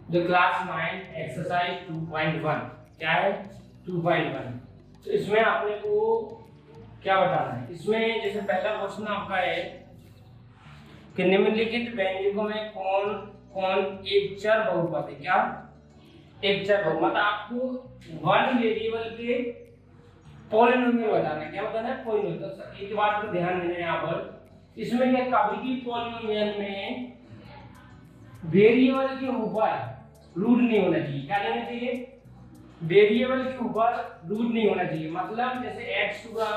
जो class 9 exercise 2.1 क्या है 2.1। तो इसमें आपने को क्या बताना है, इसमें जैसे पहला क्वेश्चन आपका है कि निम्नलिखित व्यंजकों में कौन कौन एक चर बहुपद है। क्या एक चर बहुपद, मतलब आपको वन वेरिएबल के पॉलिनोमियल बताना है। क्या बताना है? पॉलिनोमियल। तो एक बात पर ध्यान देना है यहाँ पर, इसमें क्या कभी भी पॉलिनोमियल में वेरिएबल के ऊपर रूट नहीं होना चाहिए। क्या लेना चाहिए? वेरिएबल के ऊपर रूट नहीं होना चाहिए। मतलब जैसे x होगा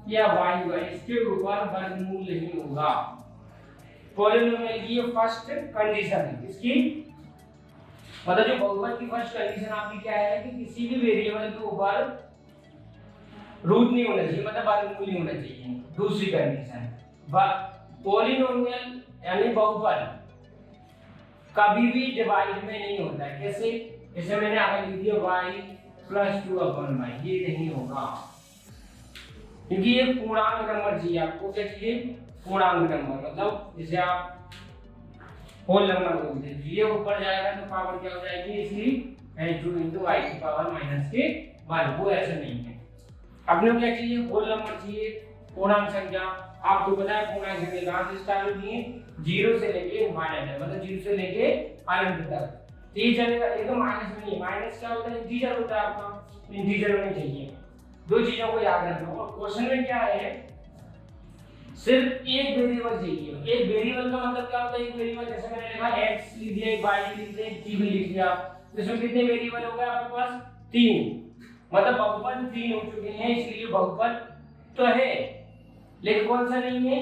या y होगा, इसके ऊपर वर्गमूल नहीं होगा। पॉलिनोमियल की ये फर्स्ट कंडीशन है। इसकी मतलब जो बहुपद की फर्स्ट कंडीशन आपकी क्या है कि किसी भी वेरिएबल के ऊपर रूट नहीं होना चाहिए, मतलब वर्गमूल नहीं होना चाहिए। दूसरी कंडीशन, पॉलिनोमियल यानी बहुपद कभी भी डिवाइड में नहीं होता है। कैसे? जैसे मैंने आगे लिख दिया y + 2/y, ये नहीं होगा क्योंकि ये पूर्णांक नंबर चाहिए आपको। क्या चाहिए? पूर्णांक नंबर। मतलब जैसे आप होल नंबर बोलते हैं, ये ऊपर जाएगा तो पावर क्या हो जाएगी इसकी 2 × y⁻⁻के वर्ग। वो ऐसा नहीं है। अपने को क्या चाहिए? होल नंबर चाहिए, पूर्णांक संख्या। आपको पता है पूर्णांक संख्या कहां से स्टार्ट होती है? 0 से लेके इनफाइनाइट, मतलब 0 से लेके अनंत तक। तो ये चलेगा, एकदम माइनस में नहीं। माइनस क्या होता है? इंटीजर होता है आपका, इंटीजर होने चाहिए। दो चीजों को याद रखना। और क्वेश्चन में क्या है, सिर्फ एक वेरिएबल चाहिए। एक वेरिएबल का मतलब क्या होता है? एक वेरिएबल जैसे मैंने लिखा x लिख दिया, y लिख दिया, t भी लिख दिया। इसमें कितने वेरिएबल हो गए आपके पास? 3। मतलब बहुपद 3 हो चुके हैं, इसलिए बहुपद तो है, लेकिन कौन सा नहीं है?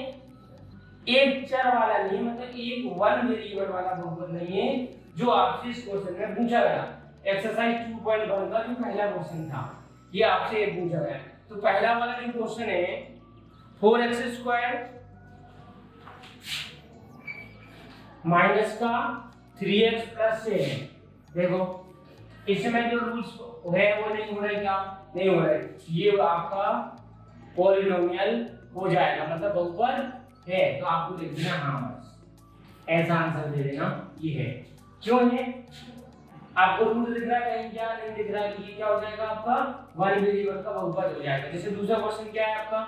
एक चर वाला नहीं, मतलब एक वन वेरिएबल वाला बहुपद नहीं है, जो आपसे इस क्वेश्चन में पूछा गया। एक्सरसाइज 2.1 का जो पहला क्वेश्चन था, ये आपसे ये पूछा गया। तो पहला वाला जो क्वेश्चन है 4x² माइनस का 3x प्लस से है। देखो इसमें जो रूल्स है वो नहीं हो रहा। क्या नहीं हो रहा है? ये आपका पॉलिनोमियल हो जाएगा, मतलब बहुपद है। तो आपको लिख देना हाँ, बस ऐसा आंसर दे देना ये है। क्यों है? आपको रूल दिख रहा है कहीं? क्या नहीं दिख रहा है? ये क्या हो जाएगा आपका? वन वेरिएबल का बहुपद हो जाएगा। जैसे दूसरा क्वेश्चन क्या है आपका?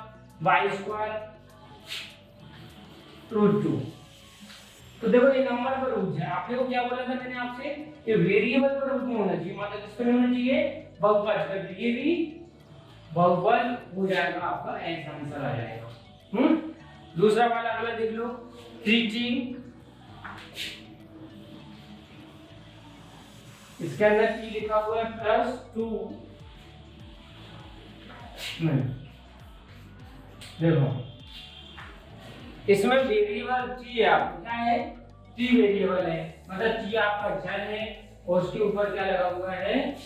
y² √2। तो देखो ये नंबर पर रूट है। आपने को क्या बोला था मैंने आपसे कि वेरिएबल पर रूट नहीं होना चाहिए, मतलब किस पर नहीं होना चाहिए? बहुपद पर। ये भी बहुपद हो जाएगा आपका, ऐसा आंसर आ जाएगा। दूसरा वाला अगला देख लो, 3t, इसके अंदर t लिखा हुआ है +2। देखो इसमें वेरिएबल t है, आपको क्या है? t वेरिएबल है, मतलब t आपका चर है और उसके ऊपर क्या लगा हुआ है?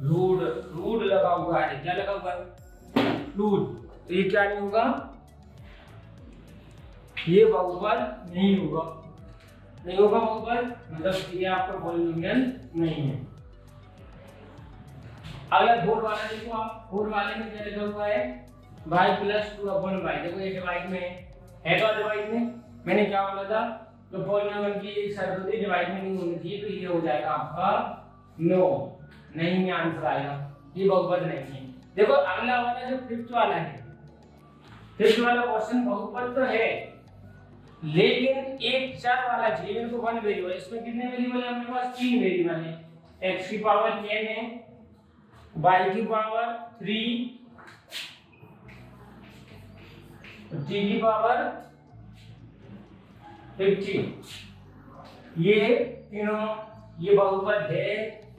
रूट लगा हुआ है। क्या लगा हुआ है? रूट। तो ये क्या नहीं होगा? ये बहुपद नहीं होगा। नहीं होगा बहुपद, मतलब ये आपका पॉलिनोमियल नहीं है। अगला 4 वाला देखो आप। 4 वाले में क्या लिखा हुआ है? y + 2/y। देखो ये डिवाइड में है तो डिवाइड में मैंने क्या बोला था? तो पॉलिनोमियल की एक शर्त होती है डिवाइड में नहीं होनी चाहिए, तो ये हो जाएगा आपका नो, नहीं में आंसर आएगा। ये बहुपद नहीं है। देखो अगला वाला जो 5th वाला है, 5th वाला क्वेश्चन बहुपद तो है लेकिन एक चर वाला चाहिए मेरे को, वन वेरिएबल। इसमें कितने वेरिएबल है? हमारे पास 3 वेरिएबल है। x की पावर 10 है, y की पावर 3, t की पावर 50। ये तीनों ये बहुपद है,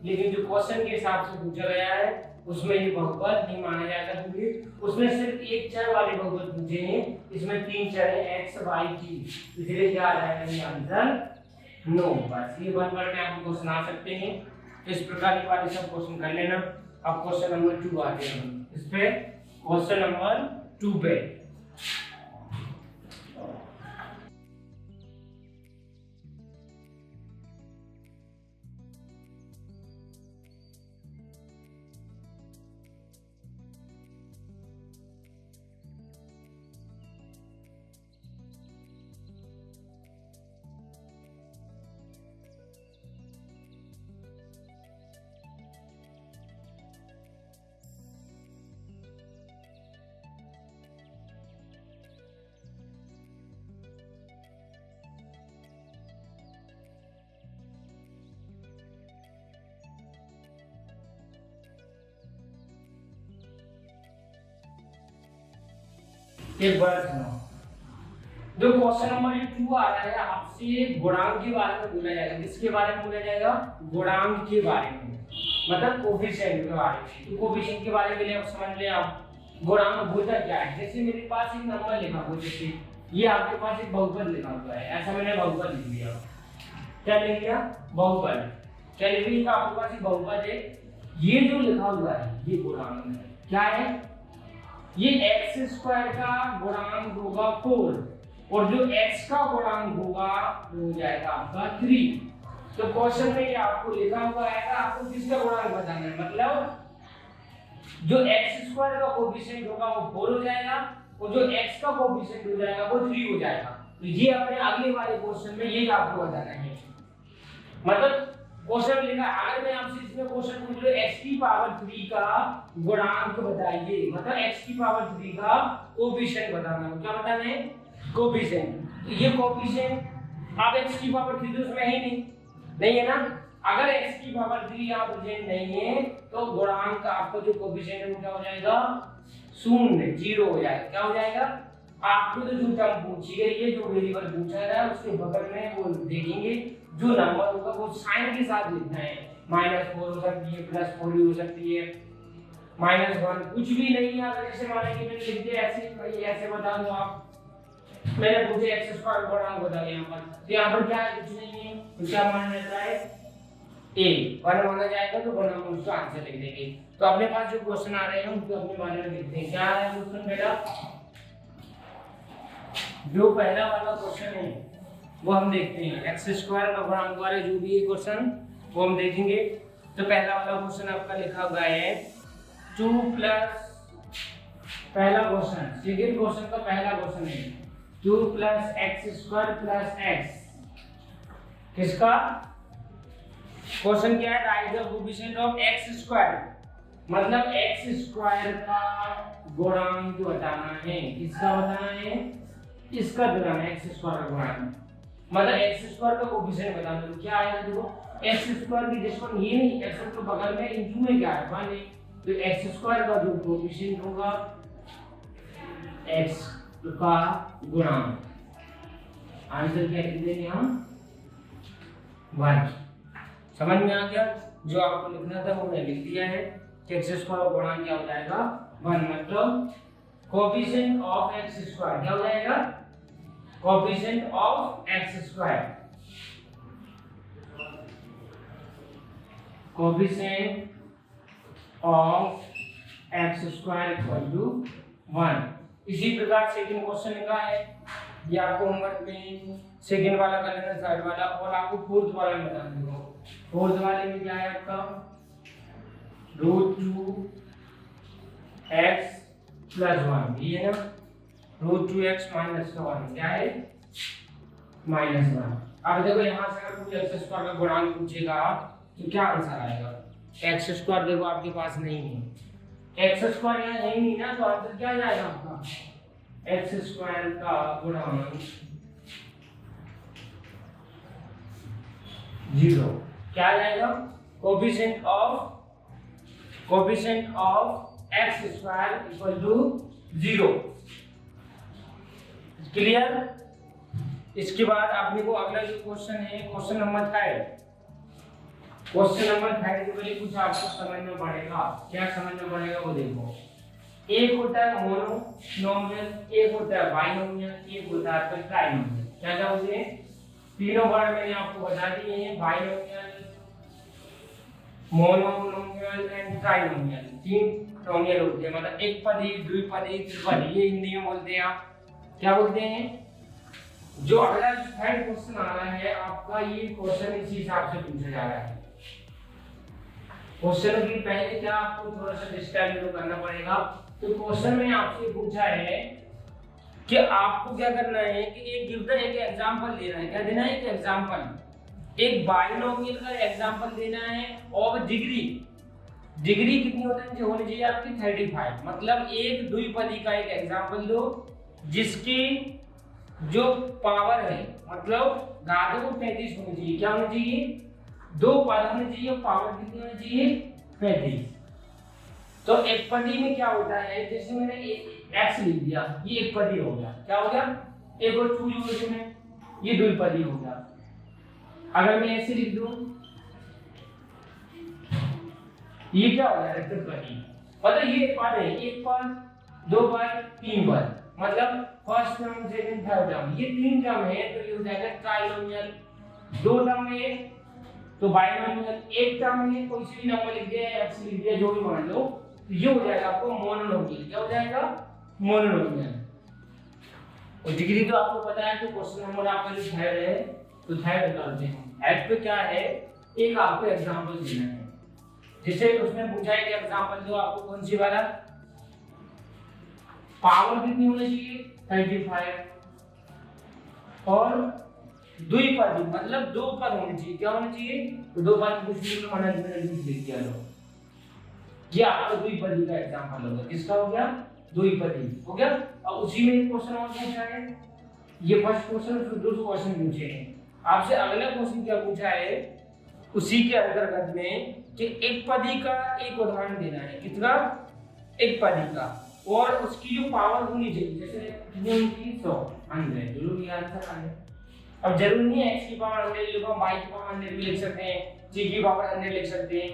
लेकिन जो क्वेश्चन के हिसाब से पूछा गया है उसमें ये बहुपद नहीं माना जाएगा, क्योंकि उसमें सिर्फ एक चर वाले बहुपद पूछे हैं। इसमें 3 चर है x y t, इसलिए क्या आ जाएगा ये आंसर नो। बस ये वन वर्ड में आप क्वेश्चन आ सकते हैं। इस प्रकार के वाले सब क्वेश्चन कर लेना। अब क्वेश्चन नंबर 2 आते हैं इस पे। क्वेश्चन नंबर 2 पे एक बार सुनो, जो क्वेश्चन नंबर 2 आ रहा है आपसे गुणांक के बारे में बोला जाएगा। किसके बारे में बोला जाएगा? गुणांक के बारे में, मतलब कोफिशिएंट के बारे में। तो कोफिशिएंट के बारे में समझ ले आप। गुणांक होता क्या है? जैसे मेरे पास एक नंबर लिखा हुआ, जैसे ये आपके पास एक बहुपद लिखा हुआ है, ऐसा मैंने बहुपद लिख दिया। क्या लिख दिया? बहुपद। क्या लिख दिया? आपके पास एक बहुपद है, ये जो लिखा हुआ है ये गुणांक है। क्या है? ये x² का गुणांक होगा 4 और जो x का गुणांक होगा वो हो जाएगा आपका 3। तो क्वेश्चन में ये आपको लिखा हुआ है, आपको किसका गुणांक बताना है, मतलब जो x² का कोएफिशिएंट होगा वो 4 हो जाएगा और जो x का कोएफिशिएंट हो जाएगा वो 3 हो जाएगा। तो ये अपने अगले वाले क्वेश्चन में यही आपको बताना है। मतलब क्वेश्चन लिखा, अगर मैं आपसे इसमें क्वेश्चन पूछ लूं x की पावर 3 का गुणांक बताइए, मतलब x की पावर 3 का कोएफिशिएंट बताना है। क्या बताना है? कोएफिशिएंट। तो ये कोएफिशिएंट अब x की पावर 3 तो उसमें है नहीं है ना। अगर x की पावर 3 यहाँ प्रेजेंट नहीं है तो गुणांक का आपका जो कोएफिशिएंट है वो क्या हो जाएगा? 0 हो जाएगा। क्या हो जाएगा? आपको तो जो टर्म पूछी गई है, जो वेरिएबल पूछा गया है, उसके बगल में वो देखेंगे जो नंबर होगा वो साइन के साथ लिखना है। -4 हो सकती है, +4 भी हो सकती है, -1 कुछ भी नहीं है। अगर जैसे मान लीजिए मैंने लिख दिया ऐसे बता दो आप, मैंने पूछे x² गुणांक बताओ यहाँ पर, तो यहाँ पर क्या है? कुछ नहीं है। तो क्या मान रहता है? a 1 माना जाएगा तो गुणांक उसका आंसर लिख देंगे। तो अपने पास जो क्वेश्चन आ रहे हैं उनको अपने बारे में देखते हैं। क्या है क्वेश्चन पहला? जो पहला वाला क्वेश्चन है वो हम देखते हैं। x² का गुणांक वाला जो भी है क्वेश्चन वो हम देखेंगे। तो पहला वाला क्वेश्चन आपका लिखा हुआ है 2 प्लस, पहला क्वेश्चन, सेकंड क्वेश्चन का पहला क्वेश्चन है 2 + x² + x। किसका क्वेश्चन क्या है? Right the coefficient of x², मतलब x² का गुणांक बताना है। किसका बताना है? इसका बताना है, x² का गुणांक, मतलब x² का कोएफिशिएंट बताना है। क्या आएगा? देखो x² की जिस पर ये नहीं, x के बगल में इनटू में क्या है? 1 है, तो x² का जो कोएफिशिएंट होगा x का गुणांक, आंसर क्या लिख देंगे हम? 1। समझ में आ गया? जो आपको लिखना था वो मैंने लिख दिया है कि x² का गुणांक क्या हो जाएगा? 1, मतलब कोएफिशिएंट ऑफ x² क्या हो जाएगा? Coefficient of x², coefficient of x² = 1। इसी प्रकार सेकंड क्वेश्चन लिखा है, ये आपको होमवर्क में सेकंड वाला कर लेना, थर्ड वाला, और आपको फोर्थ वाला में बता दूंगा। फोर्थ वाले में क्या है आपका? √2x + 1, ये है ना, √2x - 1 क्या है? -1। अब देखो यहाँ से अगर कोई x² का गुणांक पूछेगा तो क्या आंसर आएगा? x² देखो आपके पास नहीं है, x² यहाँ है ही नहीं ना, तो आंसर क्या जाएगा आपका? x² का गुणांक 0। क्या जाएगा? Coefficient of x² = 0। क्लियर? इसके बाद आपने को अगला जो क्वेश्चन है, क्वेश्चन नंबर 3। क्वेश्चन नंबर 3 के पहले कुछ आपको समझना पड़ेगा। क्या समझना पड़ेगा वो देखो। एक होता है मोनोनोमियल, एक होता है बाइनोमियल, एक होता है ट्राइनोमियल। क्या क्या होते हैं? तीनों वर्ड मैंने आपको बता दिए हैं, बाइनोमियल, मोनोनोमियल एंड ट्राइनोमियल। 3 नोमियल होते हैं, मतलब एक पदी, द्विपदी, त्रिपदी, ये हिंदी में बोलते हैं। आप क्या बोलते हैं? जो अगला थर्ड क्वेश्चन आ रहा है आपका, ये क्वेश्चन इसी हिसाब से पूछा जा रहा है। क्वेश्चन की पहले क्या आपको थोड़ा सा डिस्क्राइब करना पड़ेगा। तो क्वेश्चन में आपसे पूछा है कि आपको क्या करना है कि एक गिवन एक एग्जांपल लेना है। क्या देना है? एक एग्जांपल, एक बाइनोमियल का एग्जांपल देना है और डिग्री कितनी होनी चाहिए आपकी? 35। मतलब एक द्विपदी का एक एग्जांपल दो जिसकी जो पावर है, मतलब घात को 35 होनी चाहिए। क्या होनी चाहिए? 2 पद होने चाहिए, पावर कितनी होनी चाहिए? 35। तो एक पदी में क्या होता है, जैसे मैंने x लिख दिया, ये एक पदी हो गया, क्या हो गया, एक और 2 यूनिट में ये द्विपदी हो गया। अगर मैं ऐसे लिख दूं, ये क्या हो गया, त्रिपदी। मतलब ये पद है, एक पद, दो पद, तीन पद, मतलब first term, second, third term, ये 3 टर्म है तो ये हो जाएगा ट्राइनोमियल। 2 टर्म है तो बाइनोमियल, एक टर्म में कोई सी भी नंबर लिख दिया, x लिख दिया, जो भी मान लो, तो ये हो जाएगा आपको मोनोनोमियल। क्या हो जाएगा, मोनोनोमियल। और डिग्री तो आपको पता है, तो क्वेश्चन नंबर आपका जो थर्ड है, तो थर्ड निकालते हैं। हेड पे क्या है, एक आपको एग्जांपल देना है, जैसे उसने पूछा है कि एग्जांपल दो, आपको कौन सी वाला, पावर कितनी होनी चाहिए, 35, और द्विपदी मतलब 2 पद होने चाहिए। क्या होने चाहिए, तो 2 पद कुछ भी माना लिख दिया लो। ये आपका द्विपदी का एग्जांपल होगा। किसका हो गया, द्विपदी हो गया। अब उसी में एक क्वेश्चन और पूछा है, ये फर्स्ट क्वेश्चन, फिर दूसरा क्वेश्चन पूछे हैं आपसे। अगला क्वेश्चन क्या पूछा है, उसी के अंतर्गत में कि एक पदी का एक उदाहरण देना है। कितना, एक पदी का, और उसकी जो पावर होनी चाहिए, जैसे कितनी होगी, 100, 100, जरूरी आंसर आए। अब जरूरी नहीं है x की पावर 100 लिखो, y की पावर 100 भी लिख सकते हैं, c की पावर 100 लिख सकते हैं।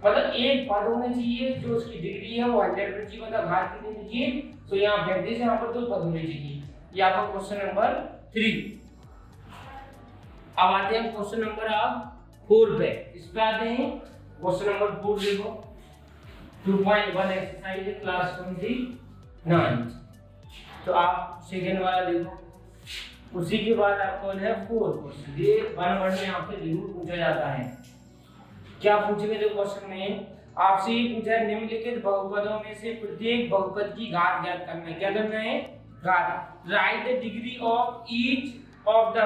मतलब एक पद होना चाहिए जो उसकी डिग्री है वो 100 होनी चाहिए, मतलब घात कितनी होनी चाहिए, तो यहाँ 35 यहाँ पर 2 पद होने चाहिए। ये आपका क्वेश्चन नंबर 3। अब आते हैं क्वेश्चन नंबर आप 4 पे। इस पे आते हैं क्वेश्चन नंबर 4, देखो 2.1 एक्सरसाइज क्लास 29। तो आप सेकंड वाला देखो, उसी के बाद आपको है 4 क्वेश्चन। ये 1 वर्ड में आपसे जरूर पूछा जाता है। क्या पूछेंगे जो क्वेश्चन में आपसे ये पूछा है, निम्नलिखित बहुपदों में से प्रत्येक बहुपद की घात ज्ञात करना है। क्या करना है, घात। Right the degree of each of the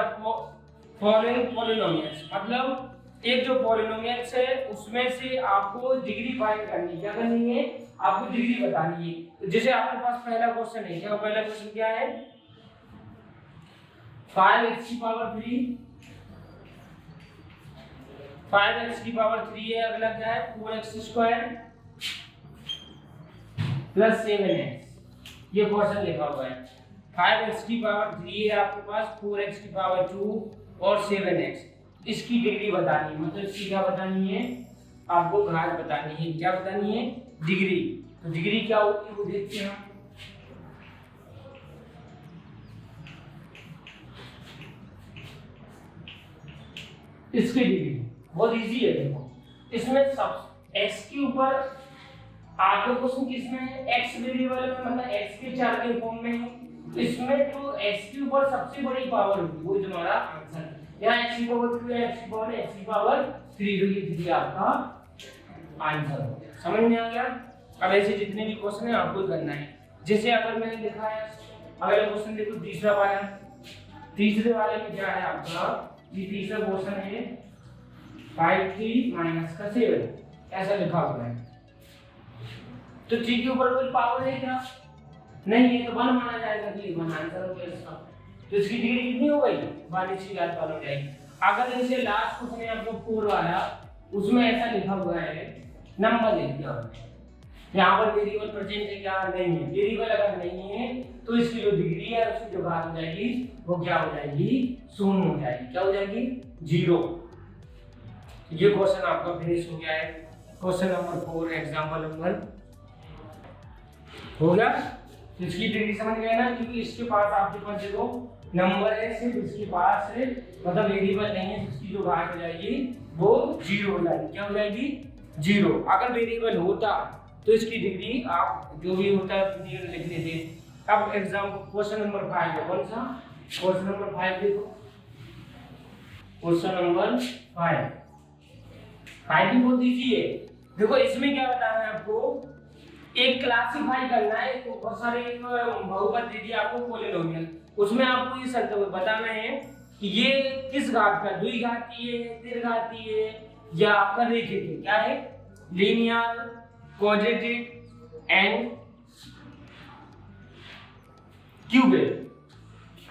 following polynomials. मतलब एक जो पॉलिनोमियल्स है उसमें से आपको डिग्री फाइंड करनी है। क्या करनी है, आपको डिग्री बतानी है। जैसे आपके पास पहला क्वेश्चन है, क्या पहला क्वेश्चन क्या है, 5x की पावर 3, 5x की पावर 3 है। अगला क्या है, 4x स्क्वायर प्लस 7x। ये क्वेश्चन लिखा हुआ है। 5x की पावर 3 है आपके पास, 4x की पावर 2 और 7x। इसकी डिग्री बतानी है, मतलब इसकी क्या बतानी है, आपको घात बतानी है। क्या बतानी है, डिग्री। तो डिग्री क्या होती है वो देखते हैं हम। इसकी डिग्री बहुत इजी है। देखो इसमें सब x के ऊपर आपका क्वेश्चन किसमें है, x वेरिएबल में, मतलब x के 4 के फॉर्म में है। इसमें तो x के ऊपर सबसे बड़ी पावर होगी, वो तुम्हारा आंसर है। यहाँ x की पावर 2 है, x की पावर 3, तो ये डिग्री आपका आंसर हो गया। समझ में आ गया। अब ऐसे जितने भी क्वेश्चन है आपको करना है। जैसे अगर मैंने लिखा है, अगला क्वेश्चन देखो तीसरा वाला। तीसरे वाले में क्या है आपका, ये तीसरा क्वेश्चन है 5 माइनस का 7, ऐसा लिखा हुआ है। तो 3 के ऊपर कोई पावर है क्या, नहीं है, तो 1 माना जाएगा कि 1 आंसर हो गया इसका। तो इसकी डिग्री कितनी हो गई, 1 इसकी घात वाला हो जाएगी। अगर जैसे लास्ट क्वेश्चन है आपको 4 वाला, उसमें ऐसा लिखा हुआ है, नंबर लिख दिया हमने, यहाँ पर वेरिएबल प्रेजेंट है क्या, नहीं है। वेरिएबल अगर नहीं है तो इसकी जो डिग्री है उसकी जो घात हो जाएगी वो क्या हो जाएगी, 0 हो जाएगी। क्या हो जाएगी, 0। ये क्वेश्चन आपका फिनिश हो गया है। क्वेश्चन नंबर 4 एग्जांपल नंबर हो गया। तो इसकी डिग्री समझ गए ना, क्योंकि इसके पास आपके पास देखो नंबर है, सिर्फ इसके पास है, मतलब वेरिएबल नहीं है, इसकी जो घात हो जाएगी वो 0 हो जाएगी। क्या हो जाएगी, 0। अगर वेरिएबल होता तो इसकी डिग्री आप जो भी होता है लिख लेते। अब एग्जांपल क्वेश्चन नंबर 5 है, कौन सा क्वेश्चन नंबर 5 देखो। क्वेश्चन नंबर 5 भी बहुत इजी है। देखो इसमें क्या बताना है आपको, एक क्लासिफाई करना है, तो बहुत सारे बहुपद दे दिए आपको पॉलिनोमियल, उसमें आपको ये शर्त बताना है कि ये किस घात का, द्विघातीय है, त्रिघातीय है, या आपका रेखिक है। क्या है, लीनियर, क्वाड्रेटिक एंड क्यूबिक।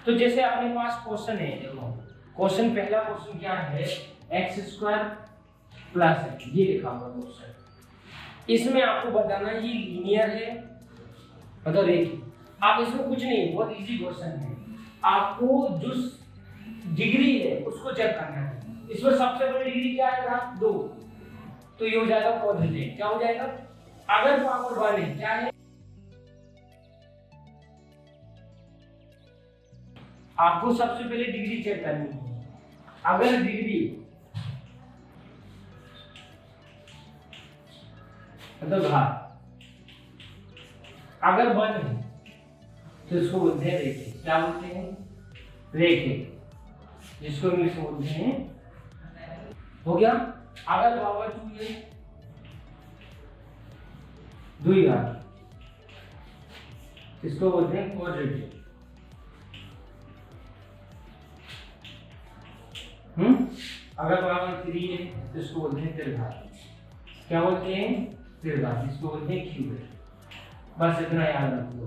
तो जैसे अपने पास क्वेश्चन है, देखो क्वेश्चन पहला क्वेश्चन क्या है, x² प्लस है, ये लिखा हुआ क्वेश्चन। इसमें आपको बताना ये लीनियर है मतलब रेखीय। आप इसमें कुछ नहीं, बहुत इजी क्वेश्चन है, आपको जो डिग्री है उसको चेक करना है। इसमें सबसे बड़ी डिग्री क्या है ग्राफ 2, तो ये हो जाएगा पॉजिटिव। क्या हो जाएगा? अगर पावर 1 है, क्या है, आपको सबसे पहले डिग्री चेक करनी है। अगर डिग्री मतलब घात अगर 1 है तो इसको बोलते हैं रेखे। क्या बोलते हैं? रेखे, जिसको इंग्लिश में बोलते हैं। हो गया? अगर पावर 2 है, 2 घात, इसको बोलते हैं क्वाड्रेटिक। अगर पावर 3 है तो इसको बोलते हैं त्रिघात। क्या बोलते हैं? त्रिघात, इसको बोलते हैं क्यूबिक। बस इतना याद रखो।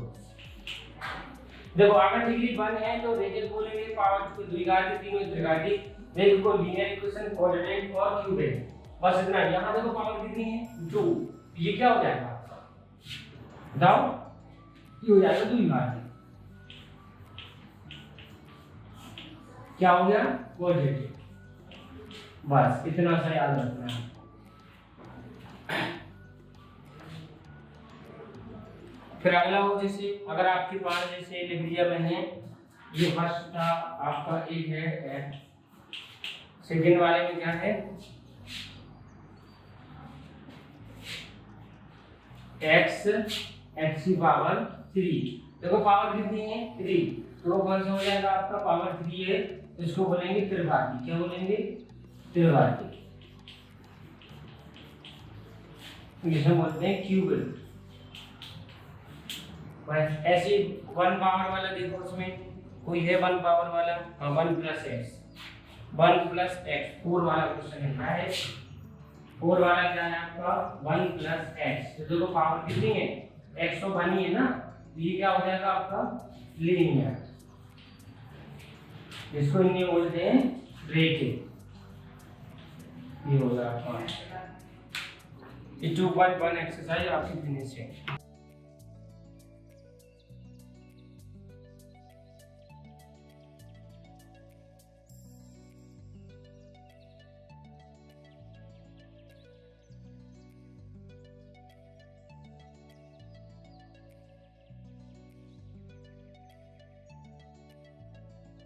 देखो अगर डिग्री 1 है तो रेखे बोलेंगे, पावर को द्विघाती, तीनों त्रिघाती, रेखे को लीनियर इक्वेशन, क्वाड्रेटिक और क्यूबिक। बस इतना। यहाँ देखो पावर कितनी है? 2। ये क्या हो जाएगा आपका? बताओ। ये हो जाएगा द्विघाती। क्या हो गया? क्वाड्रेटिक। बस इतना सा याद रखना है। फिर अगला हो, जैसे अगर आपके पास जैसे लिख दिया मैंने, ये फर्स्ट था आपका, एक है, सेकंड वाले में क्या है? x की पावर 3। देखो पावर कितनी है? 3, तो कौन सा हो जाएगा आपका? पावर 3 है, तो इसको बोलेंगे त्रिघाती। क्या बोलेंगे? त्रिघाती। जिसे बोलते हैं क्यूबिक। ऐसे 1 पावर वाला देखो, उसमें कोई है 1 पावर वाला? हाँ, 1 + x, 1 + x, 4 वाला क्वेश्चन है। क्या है 4 वाला? क्या है आपका? 1 + x। तो देखो पावर कितनी है? x तो 1 ही है ना, ये क्या हो जाएगा आपका? लीनियर, जिसको इन्हें बोलते हैं रेखे। ये होगा आपका 2.1 एक्सरसाइज आपकी फिनिश है।